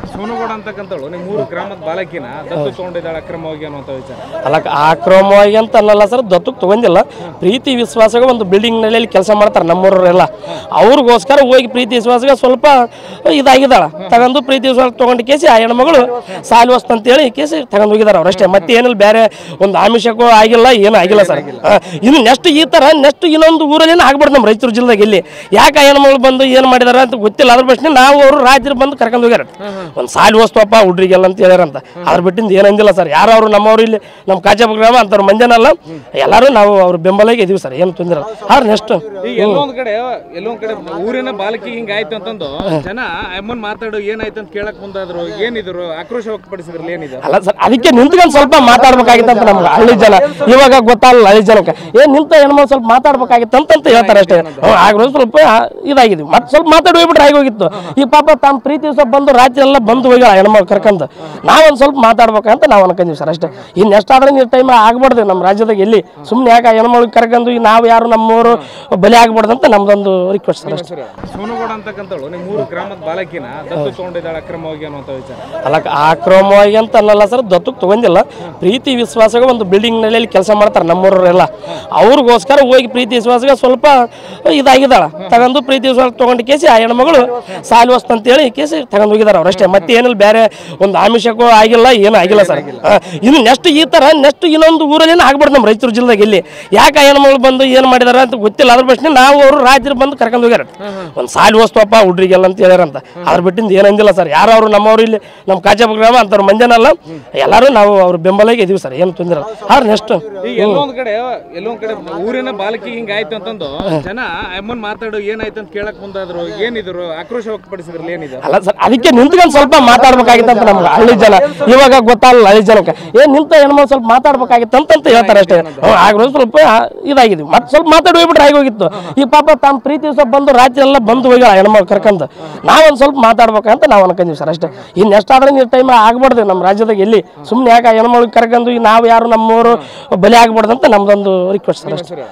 ಸೋನುಗೌಡ ಅಂತಕ್ಕಂಥಳು ನಿಮ್ಮ ಮೂರು ಗ್ರಾಮದ ಬಾಲಕಿನ ದತ್ತು ತಗೊಂಡಿದ್ದಾಳೆ ಅಕ್ರಮವಾಗಿ ಅನ್ನುವಂಥ ವಿಚಾರ. ಅಲ್ಲ, ಅಕ್ರಮವಾಗಿ ಅಂತ ಅನ್ನಲ್ಲ ಸರ್, ದತ್ತಕ್ಕೆ ತಗೊಂಡಿಲ್ಲ. ಪ್ರೀತಿ ವಿಶ್ವಾಸಗ ಒಂದು ಬಿಲ್ಡಿಂಗ್ ನಲ್ಲಿ ಕೆಲಸ ಮಾಡ್ತಾರೆ ನಮ್ಮೂರೆಲ್ಲ. ಅವ್ರಿಗೋಸ್ಕರ ಹೋಗಿ ಪ್ರೀತಿ ವಿಶ್ವಾಸಗ ಸ್ವಲ್ಪ ಇದಾಗಿದ್ದಾಳ ತಗೊಂಡು ಪ್ರೀತಿ ವಿಶ್ವಾಸ ತಗೊಂಡು ಕೇಸಿ ಆ ಹೆಣ್ಮಗಳು ಸಾಲಿ ವಸ್ತು ಅಂತೇಳಿ ಕೇಸಿ ತಗೊಂಡು ಹೋಗಿದ್ದಾರೆ ಅವ್ರಷ್ಟೇ. ಮತ್ತೆ ಏನಿಲ್ಲ, ಬೇರೆ ಒಂದು ಆಮಿಷಕ್ಕೂ ಆಗಿಲ್ಲ, ಏನೂ ಆಗಿಲ್ಲ ಸರ್. ಇನ್ನು ನೆಕ್ಸ್ಟ್ ಈ ಥರ ನೆಕ್ಸ್ಟ್ ಇನ್ನೊಂದು ಊರಲ್ಲಿ ಆಗ್ಬಾರ್ದು ನಮ್ಮ ರಾಯಚೂರು ಜಿಲ್ಲೆಗೆ. ಇಲ್ಲಿ ಯಾಕೆ ಆ ಹೆಣ್ಮಗಳು ಬಂದು ಏನು ಮಾಡಿದಾರೆ ಅಂತ ಗೊತ್ತಿಲ್ಲ. ಅದ್ರ ಪ್ರಶ್ನೆ ನಾವು ಅವರು ರಾಜ್ಯರು ಬಂದು ಕರ್ಕೊಂಡು ಹೋಗ್ಯಾರ. ಒಂದು ಸಾಲಿ ವಸ್ತುವಪ್ಪ ಹುಡ್ರಿಗೆಲ್ಲ ಅಂತ ಹೇಳ್ಯಾರಂತ. ಅದ್ರ ಬಿಟ್ಟಿಂದ ಏನಂದಿಲ್ಲ ಸರ್. ಯಾರು ನಮ್ಮವ್ರು ಇಲ್ಲಿ ನಮ್ಮ ಕಾಜಾಪುರ ಗ್ರಾಮ ಅಂಥವ್ರು ಮಂಜನಲ್ಲ, ಎಲ್ಲರೂ ನಾವು ಅವ್ರ ಬೆಂಬಲಿಗೆ ಇದೀವಿ ಸರ್. ಏನು ತೊಂದರೆ ಆದ್ರೆ ನೆಕ್ಸ್ಟ್ ಎಲ್ಲೊಂದ್ ಕಡೆ ಊರಿನ ಬಾಲಕಿ ಹಿಂಗಾಯ್ತು ಅಂತಂದು ಜನ ಅಮ್ಮನ್ ಮಾತಾಡು ಏನಾಯ್ತು ಅಂತ ಕೇಳಕ್ ಮುಂದಾದ್ರು, ಏನಿದ್ರು ಆಕ್ರೋಶ ವ್ಯಕ್ತಪಡಿಸಿದ್ರಲ್ಲ, ಏನಿದೆ? ಅಲ್ಲ ಸರ್, ಅದಕ್ಕೆ ನಿಂತ್ಕೊಂಡು ಸ್ವಲ್ಪ ಮಾತಾಡ್ಬೇಕಾಗಿತ್ತು ಅಂತ ನಮ್ಗೆ ಹಳ್ಳಿ ಜನ. ಇವಾಗ ಗೊತ್ತಾಗಲ್ಲ ಹಳ್ಳಿ ಜನಕ್ಕೆ, ನಿಂತ ಹೆಣ್ಮಕ್ಳು ಸ್ವಲ್ಪ ಮಾತಾಡ್ಬೇಕಾಗಿತ್ತು ಅಂತ ಹೇಳ್ತಾರೆ ಅಷ್ಟೇ. ಆಗ್ರೂ ಸ್ವಲ್ಪ ಇದಾಗಿದ್ವಿ, ಮತ್ತೆ ಸ್ವಲ್ಪ ಮಾತಾಡಿ ಹೋಗ್ಬಿಟ್ರೆ ಆಗೋಗಿತ್ತು. ಈ ಪಾಪ ತಮ್ಮ ಪ್ರೀತಿ ಸ್ವಲ್ಪ ಬಂದು ರಾತ್ರಿ ಎಲ್ಲ ಬಂದು ಹೋಗಿ ಹೆಣ್ಮಕ್ಳು ಕರ್ಕಂತ ನಾವೊಂದು ಸ್ವಲ್ಪ ಮಾತಾಡ್ಬೇಕಂತ ನಾವು ಅನ್ಕೊಂತೀವಿ ಸರ್ ಅಷ್ಟೇ. ಇನ್ನು ಎಷ್ಟಾದ್ರೆ ನೀವು ಟೈಮ್ ಆಗ್ಬಾರ್ದು ನಮ್ಮ ರಾಜ್ಯದಾಗ. ಎಲ್ಲಿ ಸುಮ್ಮನೆ ಯಾಕೆ ಹೆಣ್ಮಕ್ಳು ಕರ್ಕೊಂಡು ನಾವು ಯಾರು ನಮ್ಮೂರು ಬಲಿ ಆಗ್ಬಾರ್ದು ಅಂತ ನಮ್ದೊಂದು ರಿಕ್ವೆಸ್ಟ್ ಸರ್ ಅಷ್ಟೇ. ಸೋನುಗೌಡ ಅಂತಕ್ಕಂಥಳು ನಿಮ್ಮ ಮೂರು ಗ್ರಾಮದ ಬಾಲಕಿನ ದತ್ತು ತಗೊಂಡಿದ್ದಾಳೆ ಅಕ್ರಮವಾಗಿ ಅನ್ನುವಂಥ ವಿಚಾರ. ಅಲ್ಲ, ಅಕ್ರಮವಾಗಿ ಅಂತ ಅನ್ನಲ್ಲ ಸರ್, ದತ್ತಕ್ಕೆ ತಗೊಂಡಿಲ್ಲ. ಪ್ರೀತಿ ವಿಶ್ವಾಸಗ ಒಂದು ಬಿಲ್ಡಿಂಗ್ ನಲ್ಲಿ ಕೆಲಸ ಮಾಡ್ತಾರೆ ನಮ್ಮೂರೆಲ್ಲ. ಅವ್ರಿಗೋಸ್ಕರ ಹೋಗಿ ಪ್ರೀತಿ ವಿಶ್ವಾಸಗ ಸ್ವಲ್ಪ ಇದಾಗಿದ್ದಾಳ ತಗೊಂಡು ಪ್ರೀತಿ ವಿಶ್ವಾಸ ತಗೊಂಡು ಕೇಸಿ ಆ ಹೆಣ್ಮಗಳು ಸಾಲಿ ವಸ್ತು ಅಂತೇಳಿ ಕೇಸಿ ತಗೊಂಡು ಹೋಗಿದ್ದಾರೆ ಅವ್ರಷ್ಟೇ. ಮತ್ತೆ ಏನಿಲ್ಲ, ಬೇರೆ ಒಂದು ಆಮಿಷಕ್ಕೂ ಆಗಿಲ್ಲ, ಏನೂ ಆಗಿಲ್ಲ ಸರ್. ಇನ್ನು ನೆಕ್ಸ್ಟ್ ಈ ಥರ ನೆಕ್ಸ್ಟ್ ಇನ್ನೊಂದು ಊರಲ್ಲಿ ಆಗ್ಬಾರ್ದು ನಮ್ಮ ರಾಯಚೂರು ಜಿಲ್ಲೆಗೆ. ಇಲ್ಲಿ ಯಾಕೆ ಆ ಹೆಣ್ಮಗಳು ಬಂದು ಏನು ಮಾಡಿದಾರೆ ಅಂತ ಗೊತ್ತಿಲ್ಲ. ಅದ್ರ ಪ್ರಶ್ನೆ ನಾವು ಅವರು ರಾಜ್ಯರು ಬಂದು ಕರ್ಕೊಂಡು ಹೋಗ್ಯಾರ. ಒಂದು ಸಾಲಿ ವಸ್ತುವಪ್ಪ ಹುಡ್ರಿಗೆಲ್ಲ ಅಂತ ಹೇಳ್ಯಾರಂತ. ಅದ್ರ ಬಿಟ್ಟಿಂದ ಏನಂದಿಲ್ಲ ಸರ್. ಯಾರು ನಮ್ಮವ್ರು ಇಲ್ಲಿ ನಮ್ಮ ಕಾಜಾಪುರ ಗ್ರಾಮ ಅಂಥವ್ರು ಮಂಜನಲ್ಲ, ಎಲ್ಲರೂ ನಾವು ಅವ್ರ ಬೆಂಬಲಿಗೆ ಇದೀವಿ ಸರ್. ಏನು ತೊಂದರೆ ಆದ್ರೆ ನೆಕ್ಸ್ಟ್ ಎಲ್ಲೊಂದ್ ಕಡೆ ಊರಿನ ಬಾಲಕಿ ಹಿಂಗಾಯ್ತು ಅಂತಂದು ಜನ ಅಮ್ಮನ್ ಮಾತಾಡು ಏನಾಯ್ತು ಅಂತ ಕೇಳಕ್ ಮುಂದಾದ್ರು, ಏನಿದ್ರು ಆಕ್ರೋಶ ವ್ಯಕ್ತಪಡಿಸಿದ್ರಲ್ಲ, ಏನಿದೆ? ಅಲ್ಲ ಸರ್, ಅದಕ್ಕೆ ನಿಂತ್ಕೊಂಡು ಸ್ವಲ್ಪ ಮಾತಾಡ್ಬೇಕಾಗಿತ್ತು ಅಂತ ನಮ್ಗೆ ಹಳ್ಳಿ ಜನ. ಇವಾಗ ಗೊತ್ತಾಗಲ್ಲ ಹಳ್ಳಿ ಜನಕ್ಕೆ, ನಿಂತ ಹೆಣ್ಮಕ್ಳು ಸ್ವಲ್ಪ ಮಾತಾಡ್ಬೇಕಾಗಿತ್ತು ಅಂತ ಹೇಳ್ತಾರೆ ಅಷ್ಟೇ. ಆಗ್ರೂ ಸ್ವಲ್ಪ ಇದಾಗಿದ್ವಿ, ಮತ್ತೆ ಸ್ವಲ್ಪ ಮಾತಾಡಿ ಹೋಗ್ಬಿಟ್ರೆ ಆಗೋಗಿತ್ತು. ಈ ಪಾಪ ತಮ್ಮ ಪ್ರೀತಿ ಸ್ವಲ್ಪ ಬಂದು ರಾತ್ರಿ ಎಲ್ಲ ಬಂದು ಹೋಗಿ ಹೆಣ್ಮಕ್ಳು ಕರ್ಕಂತ ನಾವೊಂದು ಸ್ವಲ್ಪ ಮಾತಾಡ್ಬೇಕಂತ ನಾವು ಅನ್ಕೊಂತೀವಿ ಸರ್ ಅಷ್ಟೇ. ಇನ್ನು ಎಷ್ಟಾದ್ರೆ ನೀವು ಟೈಮ್ ಆಗ್ಬಾರ್ದು ನಮ್ಮ ರಾಜ್ಯದಾಗ. ಎಲ್ಲಿ ಸುಮ್ಮನೆ ಯಾಕೆ ಹೆಣ್ಮಕ್ಳು ಕರ್ಕೊಂಡು ನಾವು ಯಾರು ನಮ್ಮೂರು ಬಲಿ ಆಗ್ಬಾರ್ದು ಅಂತ ನಮ್ದೊಂದು ರಿಕ್ವೆಸ್ಟ್ ಸರ್ ಅಷ್ಟೇ.